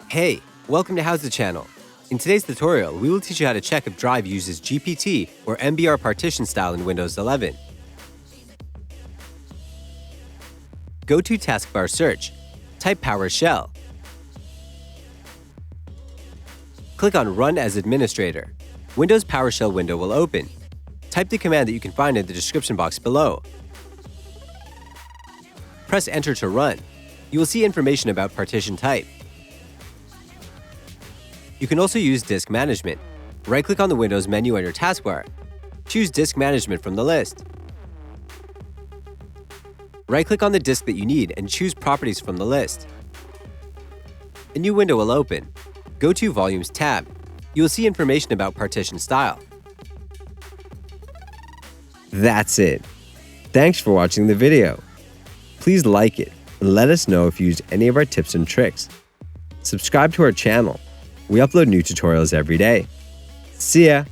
Hey, welcome to HOWZA channel. In today's tutorial, we will teach you how to check if Drive uses GPT or MBR Partition style in Windows 11. Go to taskbar search, type PowerShell. Click on Run as Administrator. Windows PowerShell window will open. Type the command that you can find in the description box below. Press Enter to run. You will see information about partition type. You can also use Disk Management. Right-click on the Windows menu on your taskbar. Choose Disk Management from the list. Right-click on the disk that you need and choose Properties from the list. A new window will open. Go to Volumes tab. You will see information about partition style. That's it. Thanks for watching the video. Please like it and let us know if you used any of our tips and tricks. Subscribe to our channel. We upload new tutorials every day. See ya!